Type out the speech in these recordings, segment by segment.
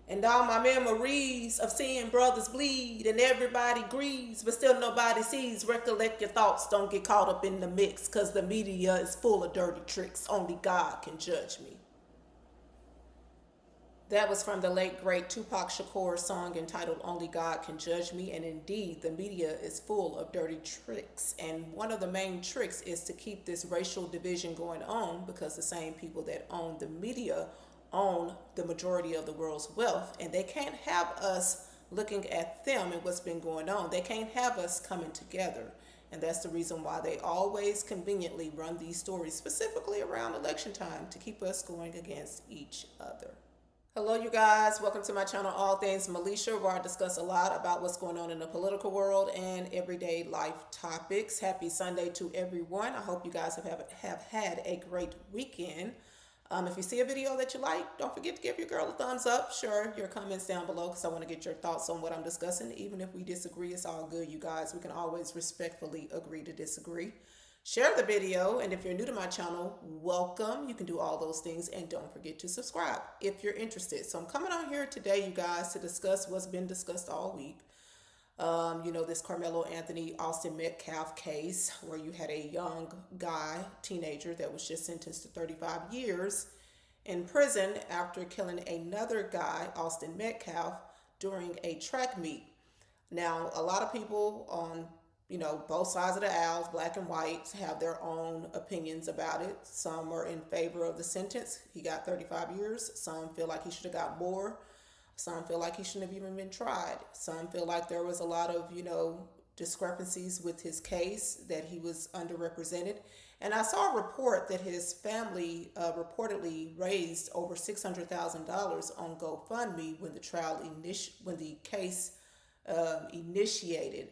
And all my memories of seeing brothers bleed and everybody grieves, but still nobody sees. Recollect your thoughts, don't get caught up in the mix, cause the media is full of dirty tricks. Only God can judge me. That was from the late great Tupac Shakur's song entitled Only God Can Judge Me. And indeed, the media is full of dirty tricks. And one of the main tricks is to keep this racial division going on, because the same people that own the media own the majority of the world's wealth. And they can't have us looking at them and what's been going on. They can't have us coming together. And that's the reason why they always conveniently run these stories, specifically around election time, to keep us going against each other. Hello, you guys. Welcome to my channel, All Things Militia, where I discuss a lot about what's going on in the political world and everyday life topics. Happy Sunday to everyone. I hope you guys have had a great weekend. If you see a video that you like, don't forget to give your girl a thumbs up. Share your comments down below, because I want to get your thoughts on what I'm discussing. Even if we disagree, it's all good, you guys. We can always respectfully agree to disagree. Share the video, and if you're new to my channel, welcome. You can do all those things, and don't forget to subscribe if you're interested. So I'm coming on here today, you guys, to discuss what's been discussed all week. This Carmelo Anthony, Austin Metcalf case, where you had a young guy, teenager, that was just sentenced to 35 years in prison after killing another guy, Austin Metcalf, during a track meet. Now, a lot of people on both sides of the aisle, black and white, have their own opinions about it. Some are in favor of the sentence. He got 35 years. Some feel like he should have got more. Some feel like he shouldn't have even been tried. Some feel like there was a lot of, discrepancies with his case, that he was underrepresented. And I saw a report that his family reportedly raised over $600,000 on GoFundMe when the case initiated.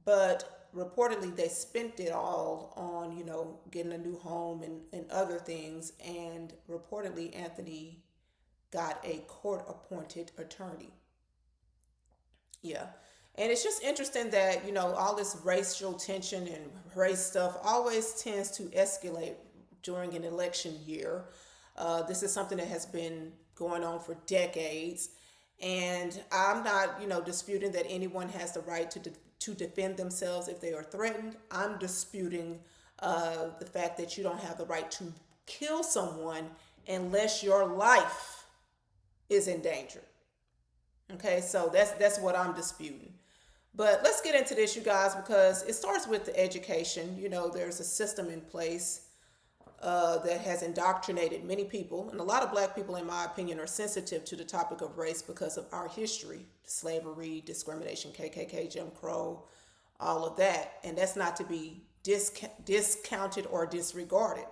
But reportedly they spent it all on, getting a new home and other things. And reportedly Anthony got a court-appointed attorney. Yeah. And it's just interesting that, all this racial tension and race stuff always tends to escalate during an election year. This is something that has been going on for decades. And I'm not, disputing that anyone has the right to defend themselves if they are threatened. I'm disputing the fact that you don't have the right to kill someone unless your life is in danger. Okay, so that's what I'm disputing. But let's get into this, you guys, because it starts with the education. There's a system in place that has indoctrinated many people, and a lot of black people, in my opinion, are sensitive to the topic of race because of our history: slavery, discrimination, KKK, Jim Crow, all of that. And that's not to be discounted or disregarded.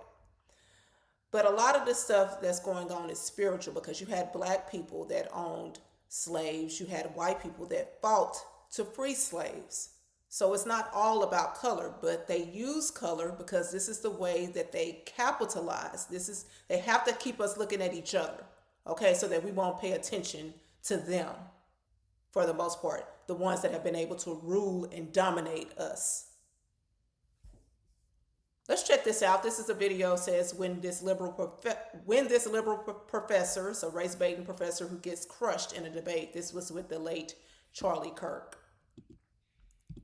But a lot of the stuff that's going on is spiritual, because you had black people that owned slaves. You had white people that fought to free slaves. So it's not all about color, but they use color because this is the way that they capitalize. They have to keep us looking at each other, okay, so that we won't pay attention to them for the most part, the ones that have been able to rule and dominate us. Let's check this out. This is a video. Says when this liberal professor, so race baiting professor, who gets crushed in a debate. This was with the late Charlie Kirk.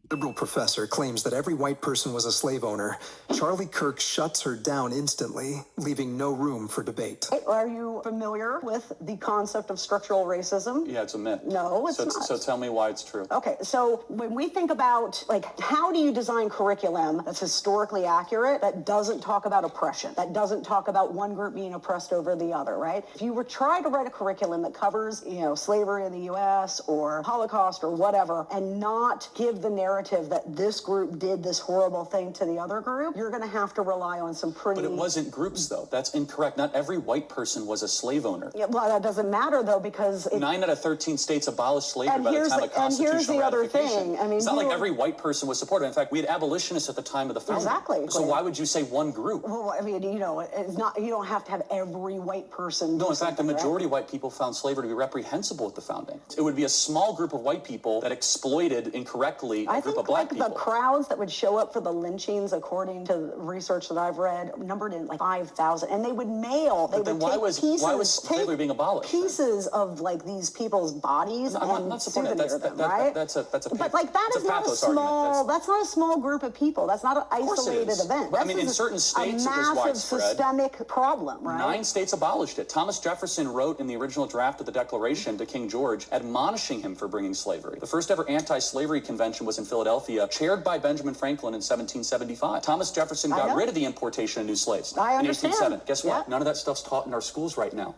Liberal professor claims that every white person was a slave owner. Charlie Kirk shuts her down instantly, leaving no room for debate. Are you familiar with the concept of structural racism? Yeah, it's a myth. No, it's not. So tell me why it's true. Okay, so when we think about, how do you design curriculum that's historically accurate, that doesn't talk about oppression, that doesn't talk about one group being oppressed over the other, right? If you were trying to write a curriculum that covers, slavery in the U.S. or Holocaust or whatever, and not give the narrative that this group did this horrible thing to the other group, you're going to have to rely on some pretty... But it wasn't groups, though. That's incorrect. Not every white person was a slave owner. Yeah, well, that doesn't matter, though, because... 9 out of 13 states abolished slavery by the time of constitutional and here's the other ratification. thing. I mean, it's not like every white person was supportive. In fact, we had abolitionists at the time of the founding. Exactly. So why would you say one group? Well, I mean, it's not. You don't have to have every white person... No, in fact, the majority of white people found slavery to be reprehensible at the founding. It would be a small group of white people that exploited incorrectly a group of black people. The crowds that would show up for the lynchings, according to the research that I've read, numbered in like 5,000, and they would mail. They would take pieces. Why was slavery being abolished? Pieces of like these people's bodies and souvenir them, right? That's a. But like that is not a small. That's not a small group of people. That's not an isolated event. I mean, in certain states it was widespread. A massive systemic problem, right? 9 states abolished it. Thomas Jefferson wrote in the original draft of the Declaration to King George, admonishing him for bringing slavery. The first ever anti-slavery convention was in Philadelphia, chaired by Benjamin Franklin in 1775. Thomas Jefferson got rid of the importation of new slaves in 1807. Guess what? Yeah. None of that stuff's taught in our schools right now.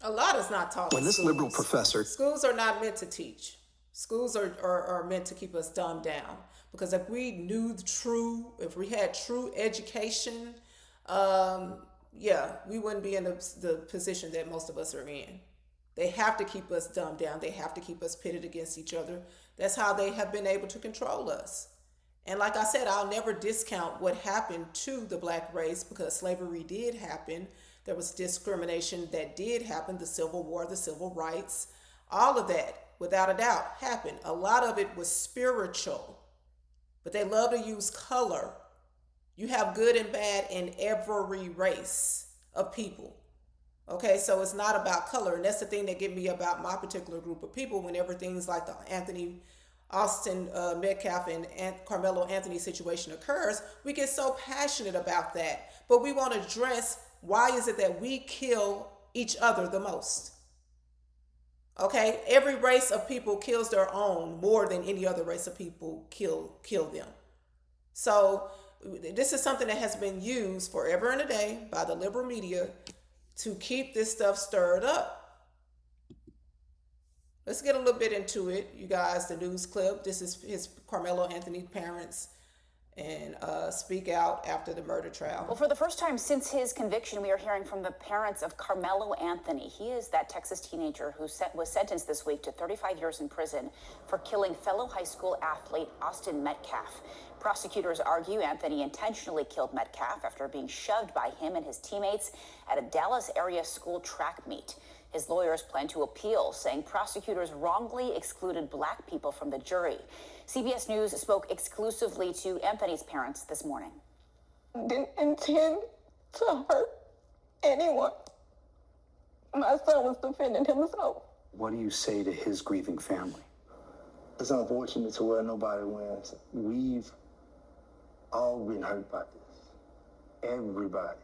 A lot is not taught. When this liberal professor... Schools are not meant to teach. Schools are meant to keep us dumbed down. Because if we knew the true, if we had true education, we wouldn't be in the position that most of us are in. They have to keep us dumbed down. They have to keep us pitted against each other. That's how they have been able to control us. And like I said, I'll never discount what happened to the black race, because slavery did happen. There was discrimination that did happen, the Civil War, the civil rights, all of that, without a doubt, happened. A lot of it was spiritual, but they love to use color. You have good and bad in every race of people. Okay, so it's not about color. And that's the thing that get me about my particular group of people. Whenever things like the Austin Metcalf and Carmelo Anthony situation occurs, we get so passionate about that. But we want to address, why is it that we kill each other the most? Okay, every race of people kills their own more than any other race of people kill them. So this is something that has been used forever and a day by the liberal media to keep this stuff stirred up. Let's get a little bit into it, you guys. The news clip. This is his Carmelo Anthony parents and speak out after the murder trial. Well, for the first time since his conviction, we are hearing from the parents of Carmelo Anthony. He is that Texas teenager who was sentenced this week to 35 years in prison for killing fellow high school athlete Austin Metcalf. Prosecutors argue Anthony intentionally killed Metcalf after being shoved by him and his teammates at a Dallas area school track meet. His lawyers plan to appeal, saying prosecutors wrongly excluded black people from the jury. CBS News spoke exclusively to Anthony's parents this morning. Didn't intend to hurt anyone. My son was defending himself. What do you say to his grieving family? It's unfortunate to where nobody wins. We've all been hurt by this. Everybody.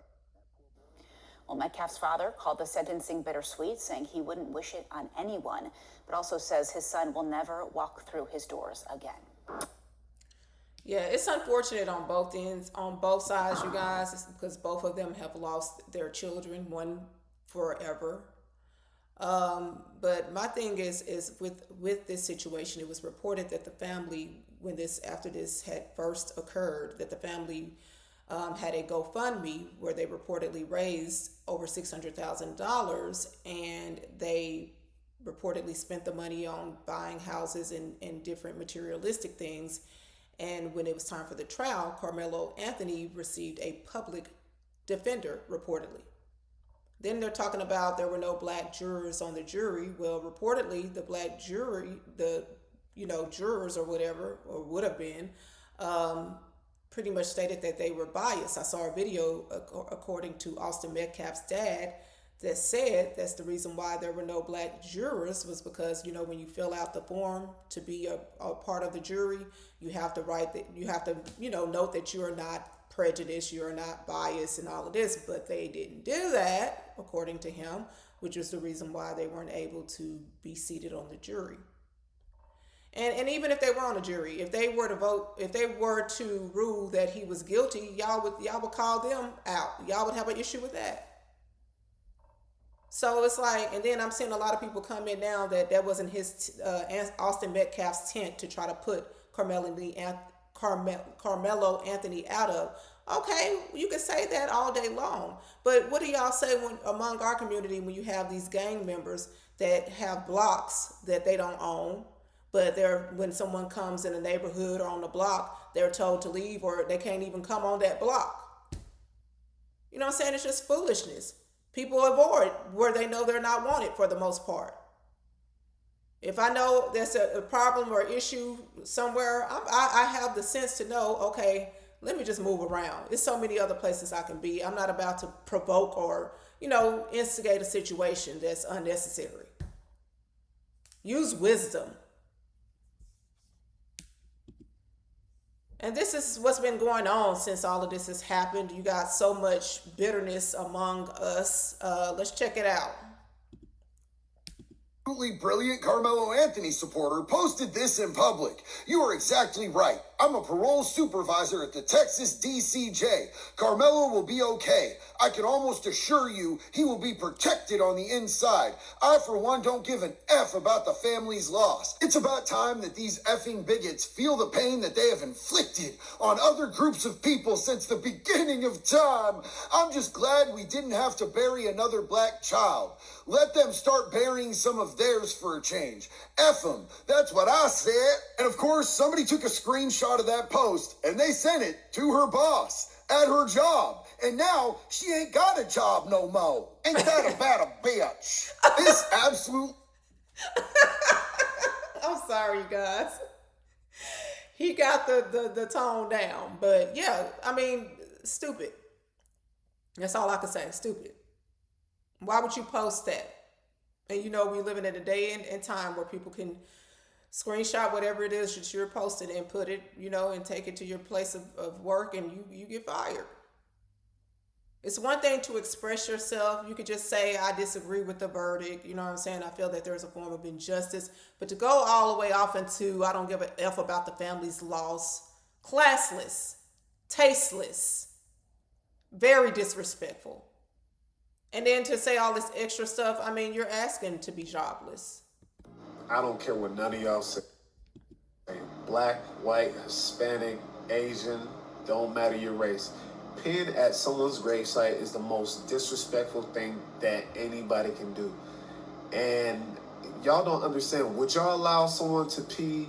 Well, Metcalf's father called the sentencing bittersweet, saying he wouldn't wish it on anyone, but also says his son will never walk through his doors again. Yeah, it's unfortunate on both ends, on both sides, you guys. It's because both of them have lost their children, one forever. But my thing is with this situation, it was reported that the family, after this had first occurred, that the family had a GoFundMe where they reportedly raised over $600,000, and they reportedly spent the money on buying houses and different materialistic things. And when it was time for the trial, Carmelo Anthony received a public defender, reportedly. Then they're talking about there were no black jurors on the jury. Well, reportedly, the black jury, jurors or whatever, or would have been, pretty much stated that they were biased. I saw a video, according to Austin Metcalf's dad, that said that's the reason why there were no black jurors, was because, when you fill out the form to be a part of the jury, you have to write that, you have to, note that you are not prejudiced, you are not biased and all of this, but they didn't do that, according to him, which was the reason why they weren't able to be seated on the jury. And even if they were on a jury, if they were to vote, if they were to rule that he was guilty, y'all would call them out. Y'all would have an issue with that. So it's like, and then I'm seeing a lot of people come in now that wasn't his Austin Metcalf's tent to try to put Carmelo Anthony out of. Okay, you can say that all day long, but what do y'all say among our community when you have these gang members that have blocks that they don't own? But when someone comes in a neighborhood or on the block, they're told to leave, or they can't even come on that block. You know what I'm saying? It's just foolishness. People avoid where they know they're not wanted for the most part. If I know there's a problem or issue somewhere, I have the sense to know, okay, let me just move around. There's so many other places I can be. I'm not about to provoke or, instigate a situation that's unnecessary. Use wisdom. And this is what's been going on since all of this has happened. You got so much bitterness among us. Let's check it out. Absolutely brilliant Carmelo Anthony supporter posted this in public. You are exactly right. I'm a parole supervisor at the Texas DCJ. Carmelo will be okay. I can almost assure you he will be protected on the inside. I, for one, don't give an F about the family's loss. It's about time that these effing bigots feel the pain that they have inflicted on other groups of people since the beginning of time. I'm just glad we didn't have to bury another black child. Let them start burying some of theirs for a change. F them. That's what I said. And of course, somebody took a screenshot of that post and they sent it to her boss at her job. And now she ain't got a job no more. Ain't that about a bitch? This absolute... I'm sorry, you guys. He got the tone down. But yeah, I mean, stupid. That's all I can say. Stupid. Why would you post that? And we living in a day and time where people can screenshot whatever it is that you're posting and put it, and take it to your place of work, and you get fired. It's one thing to express yourself. You could just say, I disagree with the verdict. You know what I'm saying? I feel that there's a form of injustice. But to go all the way off into, I don't give a F about the family's loss, classless, tasteless, very disrespectful. And then to say all this extra stuff, I mean, you're asking to be jobless. I don't care what none of y'all say. Black, white, Hispanic, Asian, don't matter your race. Pin at someone's gravesite is the most disrespectful thing that anybody can do. And y'all don't understand. Would y'all allow someone to pee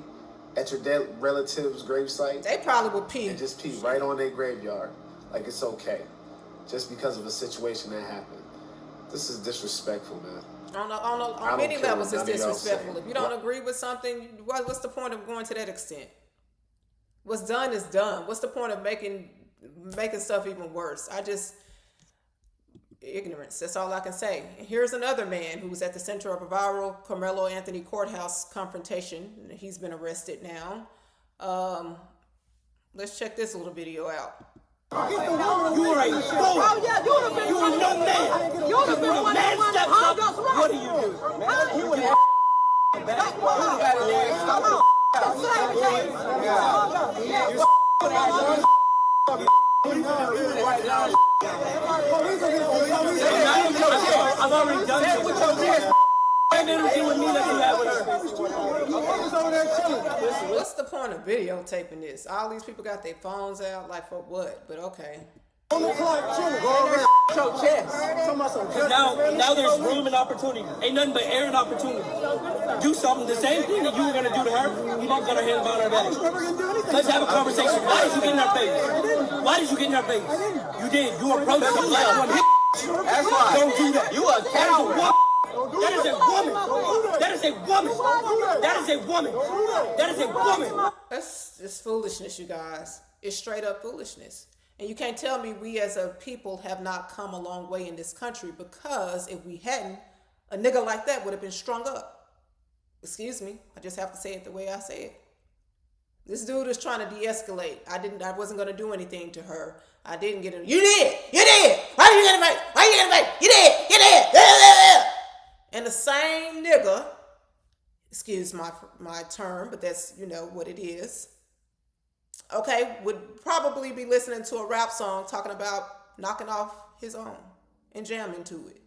at your dead relative's gravesite? They probably would pee. And just pee right on their graveyard. Like it's okay. Just because of a situation that happened. This is disrespectful, man. On many levels, it's disrespectful. If you don't agree with something, what's the point of going to that extent? What's done is done. What's the point of making stuff even worse? Ignorance. That's all I can say. And here's another man who was at the center of a viral Carmelo Anthony courthouse confrontation. He's been arrested now. Let's check this little video out. You are a fool. You are no man. You're the one man steps up. What do you do? Man, he would have back. I've already done this. Energy with me that you have with her. What's the point of videotaping this? All these people got their phones out, like for what? But okay. Show chest. Now there's room and opportunity. Ain't nothing but air and opportunity. Do something. The same thing that you were gonna do to her. You don't got her hands behind her back. Let's have a conversation. Why did you get in her face? Why did you get in her face? You did. You approached the black woman. That's right. Don't do that. You a coward. That is a woman. That is a woman. That is a woman. That is a woman. That's foolishness, you guys. It's straight up foolishness. And you can't tell me we as a people have not come a long way in this country, because if we hadn't, a nigga like that would have been strung up. Excuse me. I just have to say it the way I say it. This dude is trying to de-escalate. I wasn't going to do anything to her. I didn't get it. You did. Why did you get in the face? Why did you get in the face? You did. And the same nigga, excuse my term, but that's, what it is, okay, would probably be listening to a rap song talking about knocking off his own and jamming to it.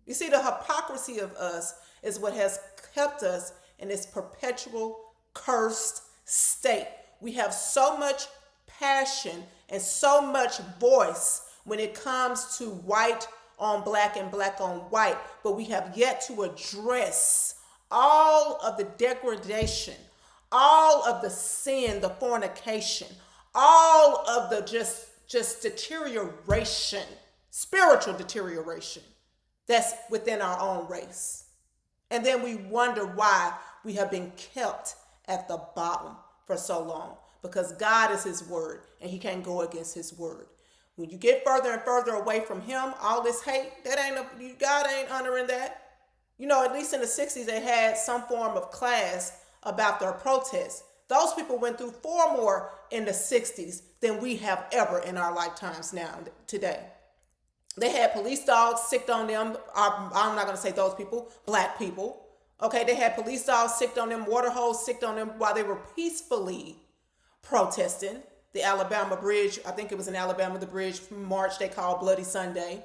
You see, the hypocrisy of us is what has kept us in this perpetual cursed state. We have so much passion and so much voice when it comes to white on black and black on white, but we have yet to address all of the degradation, all of the sin, the fornication, all of the just deterioration, spiritual deterioration that's within our own race. And then we wonder why we have been kept at the bottom for so long, because God is his word and he can't go against his word. When you get further and further away from him, all this hate, God ain't honoring that. You know, at least in the 60s, they had some form of class about their protests. Those people went through far more in the 60s than we have ever in our lifetimes now, today. They had police dogs sicked on them. I'm not going to say those people, black people. Okay, they had police dogs sicked on them, water hose sicked on them while they were peacefully protesting. The Alabama bridge, I think it was in Alabama, the bridge march they called Bloody Sunday.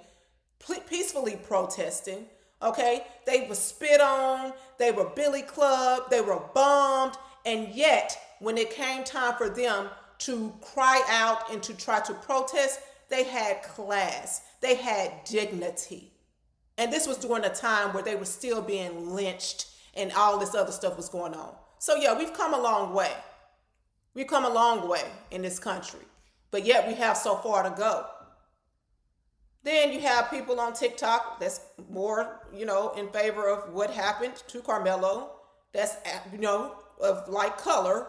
Peacefully protesting. Okay, they were spit on, they were billy clubbed, they were bombed, and yet when it came time for them to cry out and to try to protest, they had class, they had dignity. And this was during a time where they were still being lynched and all this other stuff was going on. So yeah, we've come a long way. We've come a long way in this country, but yet we have so far to go. Then you have people on TikTok that's more, in favor of what happened to Carmelo. That's, of like color.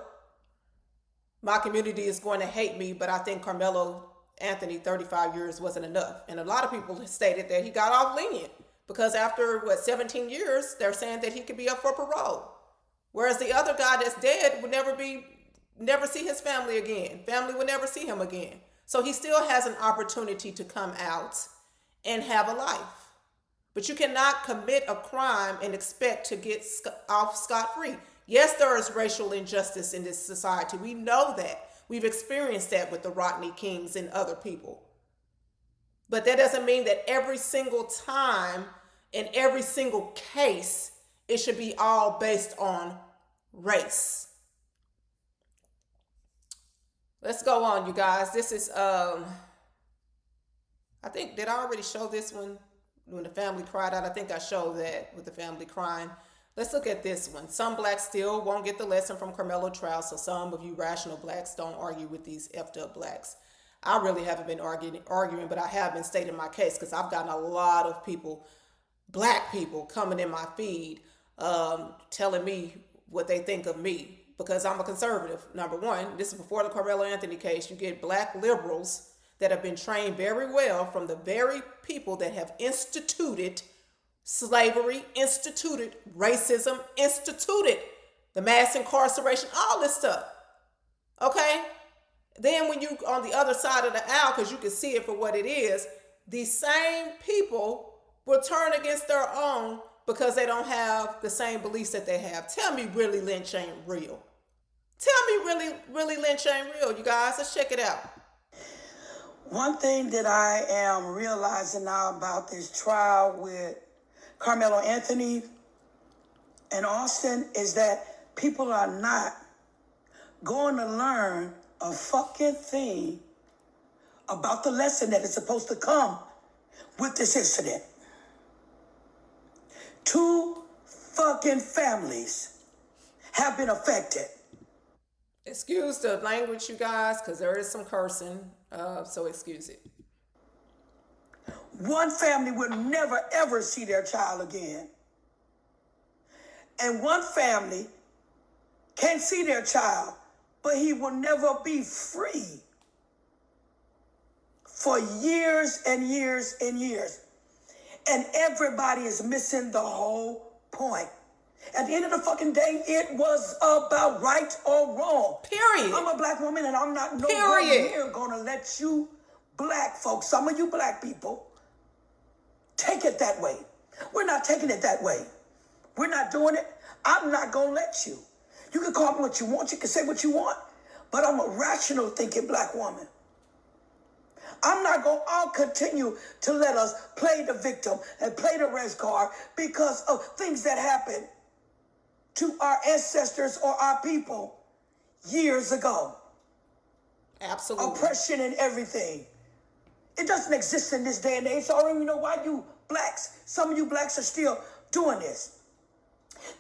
My community is going to hate me, but I think Carmelo Anthony, 35 years wasn't enough. And a lot of people stated that he got off lenient because after, 17 years, they're saying that he could be up for parole. Whereas the other guy that's dead would never see his family again. Family would never see him again. So he still has an opportunity to come out and have a life. But you cannot commit a crime and expect to get off scot-free. Yes, there is racial injustice in this society. We know that. We've experienced that with the Rodney Kings and other people. But that doesn't mean that every single time, in every single case, it should be all based on race. Let's go on, you guys. This is, I think, did I already show this one when the family cried out? I think I showed that with the family crying. Let's look at this one. Some blacks still won't get the lesson from Carmelo trial, so some of you rational blacks don't argue with these effed up blacks. I really haven't been arguing, but I have been stating my case because I've gotten a lot of people, black people, coming in my feed telling me what they think of me because I'm a conservative. Number one, this is before the Carmelo Anthony case. You get black liberals that have been trained very well from the very people that have instituted slavery, instituted racism, instituted the mass incarceration, all this stuff. Okay? Then when you on the other side of the aisle, because you can see it for what it is, these same people will turn against their own because they don't have the same beliefs that they have. Tell me really lynch ain't real. Tell me really lynch ain't real, you guys. Let's check it out. One thing that I am realizing now about this trial with Carmelo Anthony and Austin is that people are not going to learn a fucking thing about the lesson that is supposed to come with this incident. 2 fucking families have been affected. Excuse the language, you guys, because there is some cursing, so excuse it. One family will never, ever see their child again. And one family can't see their child, but he will never be free for years and years and years. And everybody is missing the whole point. At the end of the fucking day, it was about right or wrong. Period. I'm a black woman and I'm not nowhere near gonna let you black folks, some of you black people, take it that way. We're not taking it that way. We're not doing it. I'm not gonna let you. You can call me what you want. You can say what you want. But I'm a rational thinking black woman. I'll continue to let us play the victim and play the race card because of things that happened to our ancestors or our people years ago. Absolutely. Oppression and everything. It doesn't exist in this day and age. So I don't even know why you blacks, some of you blacks are still doing this.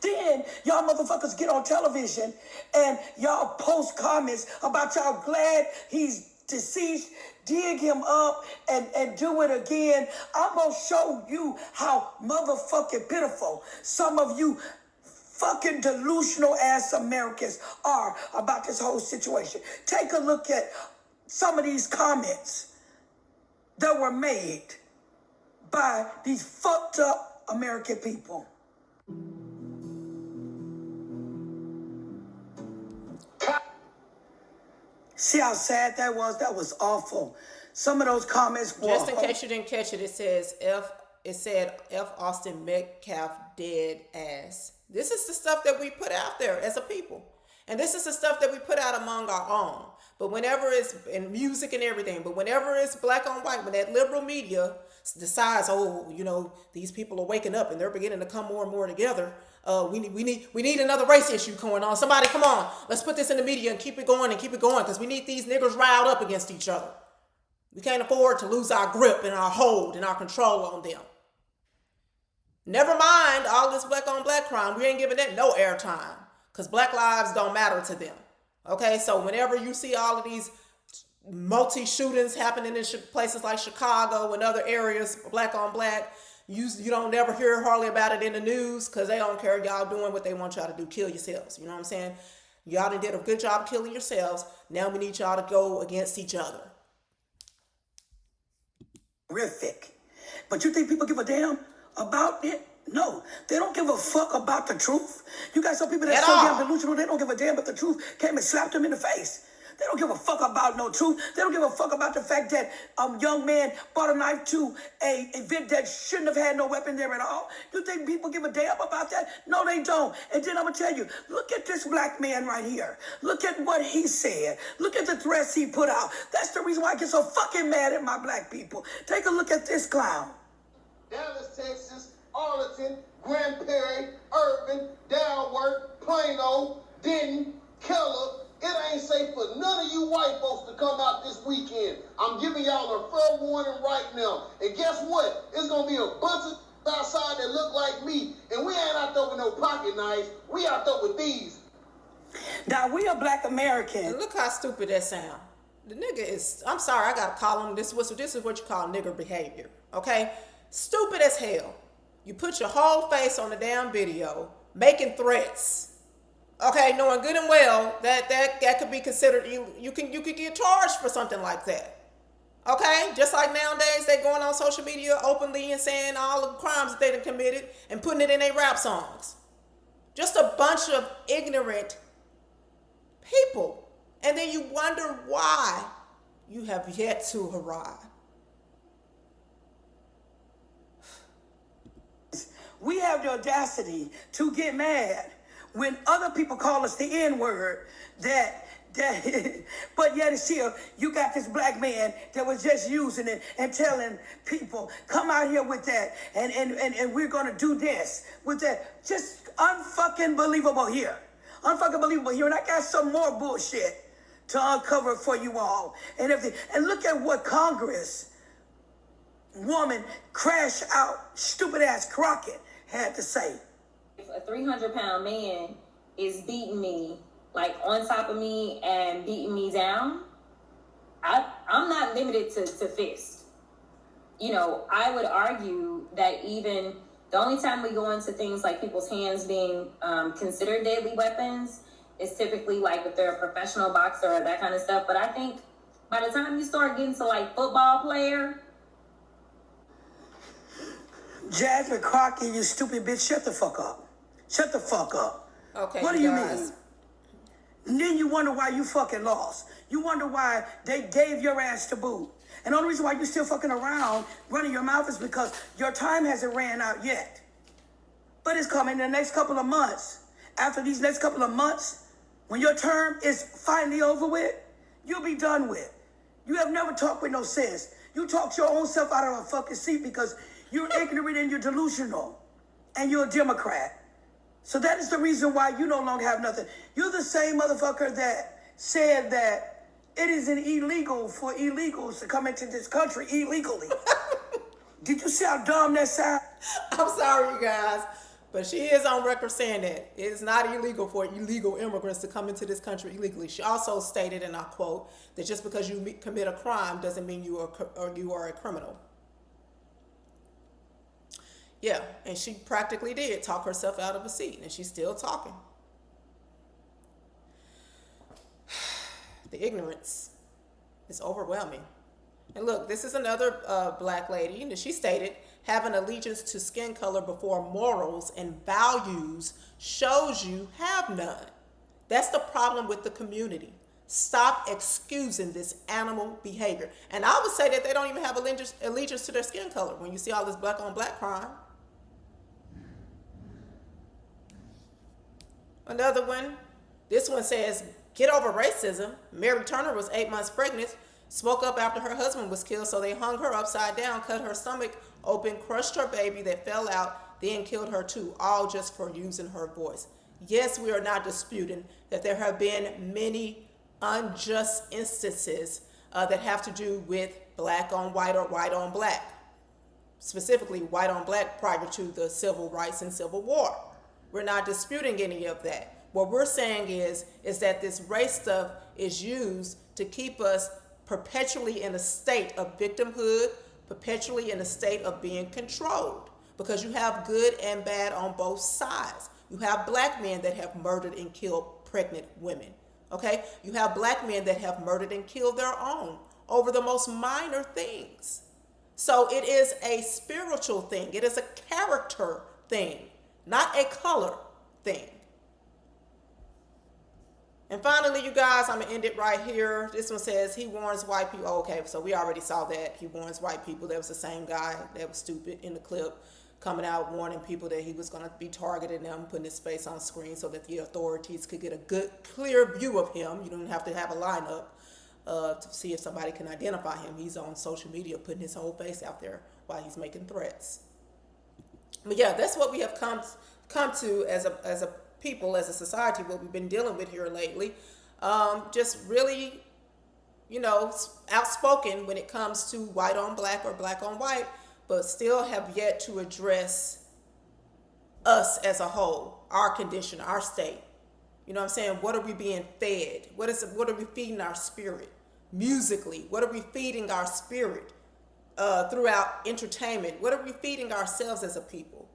Then y'all motherfuckers get on television and y'all post comments about y'all glad he's deceased, dig him up and do it again. I'm gonna show you how motherfucking pitiful some of you fucking delusional ass Americans are about this whole situation. Take a look at some of these comments that were made by these fucked up American people. See how sad that was? That was awful. Some of those comments were... Just in case you didn't catch it, it said F. Austin Metcalf dead ass. This is the stuff that we put out there as a people. And this is the stuff that we put out among our own. But whenever it's in music and everything, but whenever it's black on white, when that liberal media decides, oh, you know, these people are waking up and they're beginning to come more and more together, we need another race issue going on. Somebody, come on, let's put this in the media and keep it going, because we need these niggers riled up against each other. We can't afford to lose our grip and our hold and our control on them. Never mind all this black on black crime. We ain't giving that no airtime because black lives don't matter to them. Okay, so whenever you see all of these multi-shootings happening in places like Chicago and other areas, black on black, you don't never hear hardly about it in the news because they don't care. Y'all doing what they want y'all to do, kill yourselves. You know what I'm saying? Y'all done did a good job killing yourselves. Now we need y'all to go against each other. Horrific. But you think people give a damn about it? No, they don't give a fuck about the truth. You got some people that's so damn delusional, they don't give a damn about the truth. Came and slapped them in the face. They don't give a fuck about no truth. They don't give a fuck about the fact that a young man brought a knife to a event that shouldn't have had no weapon there at all. You think people give a damn about that? No, they don't. And then I'm going to tell you, look at this black man right here. Look at what he said. Look at the threats he put out. That's the reason why I get so fucking mad at my black people. Take a look at this clown. Dallas, Texas, Arlington, Grand Prairie, Irvin, Dalworth, Plano, Denton, Keller. It ain't safe for none of you white folks to come out this weekend. I'm giving y'all a fair warning right now. And guess what? It's going to be a bunch of outside that look like me. And we ain't out there with no pocket knives. We out there with these. Now, we are black Americans. And look how stupid that sound. The nigga is, I'm sorry, I got to call him, this is what you call nigger behavior. Okay? Stupid as hell. You put your whole face on the damn video, making threats. Okay, knowing good and well that could be considered, you could get charged for something like that. Okay, just like nowadays they going on social media openly and saying all the crimes that they done committed and putting it in their rap songs. Just a bunch of ignorant people, and then you wonder why you have yet to arrive. We have the audacity to get mad when other people call us the N-word, but yet it's here, you got this black man that was just using it and telling people, come out here with that, and we're gonna do this with that. Just unfucking believable here. Unfucking believable here. And I got some more bullshit to uncover for you all. And look at what Congress woman crash out, stupid ass Crockett had to say. A 300-pound man is beating me, like on top of me and beating me down, I'm not limited to fist. You know, I would argue that even the only time we go into things like people's hands being considered deadly weapons is typically like if they're a professional boxer or that kind of stuff. But I think by the time you start getting to like football player, Jasmine Crockett, you stupid bitch, shut the fuck up. Shut the fuck up. Okay. What do you mean? And then you wonder why you fucking lost. You wonder why they gave your ass to boot. And the only reason why you still fucking around running your mouth is because your time hasn't ran out yet. But it's coming in the next couple of months. After these next couple of months, when your term is finally over with, you'll be done with. You have never talked with no sense. You talked your own self out of a fucking seat because you're ignorant and you're delusional. And you're a Democrat. So that is the reason why you no longer have nothing. You're the same motherfucker that said that it isn't illegal for illegals to come into this country illegally. Did you see how dumb that sounds? I'm sorry, you guys, But she is on record saying that it is not illegal for illegal immigrants to come into this country illegally. She also stated, and I quote, that just because you commit a crime doesn't mean you are a criminal. Yeah, and she practically did talk herself out of a seat, and she's still talking. The ignorance is overwhelming. And look, this is another black lady, and she stated, having allegiance to skin color before morals and values shows you have none. That's the problem with the community. Stop excusing this animal behavior. And I would say that they don't even have allegiance to their skin color when you see all this black on black crime. Another one, this one says, get over racism. Mary Turner was 8 months pregnant, spoke up after her husband was killed, so they hung her upside down, cut her stomach open, crushed her baby that fell out, then killed her too, all just for using her voice. Yes, we are not disputing that there have been many unjust instances that have to do with black on white or white on black, specifically white on black prior to the civil rights and civil war. We're not disputing any of that. What we're saying is that this race stuff is used to keep us perpetually in a state of victimhood, perpetually in a state of being controlled, because you have good and bad on both sides. You have black men that have murdered and killed pregnant women, okay? You have black men that have murdered and killed their own over the most minor things. So it is a spiritual thing. It is a character thing, not a color thing. And finally, you guys, I'm going to end it right here. This one says, he warns white people. Oh, okay, so we already saw that. He warns white people. That was the same guy that was stupid in the clip, coming out warning people that he was going to be targeting them, putting his face on screen so that the authorities could get a good, clear view of him. You don't have to have a lineup to see if somebody can identify him. He's on social media putting his whole face out there while he's making threats. But yeah, that's what we have come to as a people, as a society, what we've been dealing with here lately. Just really, outspoken when it comes to white on black or black on white, but still have yet to address us as a whole, our condition, our state. You know what I'm saying? What are we being fed? What are we feeding our spirit? Musically, what are we feeding our spirit throughout entertainment? What are we feeding ourselves as a people?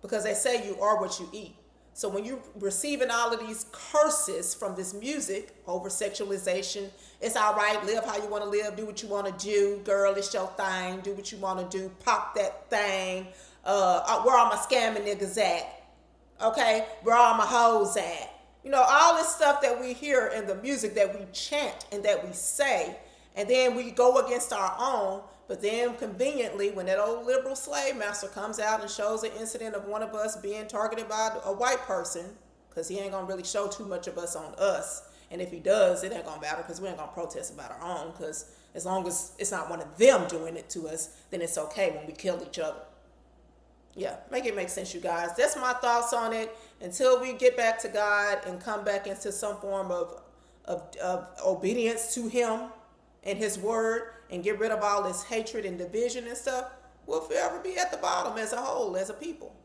Because they say you are what you eat. So when you're receiving all of these curses from this music over sexualization, it's all right, live how you want to live, do what you want to do, girl, it's your thing, do what you want to do, pop that thing, where all my scamming niggas at, okay, where all my hoes at, all this stuff that we hear in the music that we chant and that we say, and then we go against our own. But then conveniently, when that old liberal slave master comes out and shows an incident of one of us being targeted by a white person, because he ain't going to really show too much of us on us. And if he does, it ain't going to matter, because we ain't going to protest about our own, because as long as it's not one of them doing it to us, then it's okay when we kill each other. Yeah, make it make sense, you guys. That's my thoughts on it. Until we get back to God and come back into some form of obedience to him and his word, and get rid of all this hatred and division and stuff, we'll forever be at the bottom as a whole, as a people.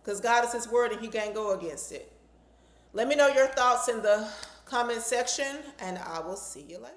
Because God is his word and he can't go against it. Let me know your thoughts in the comment section, and I will see you later.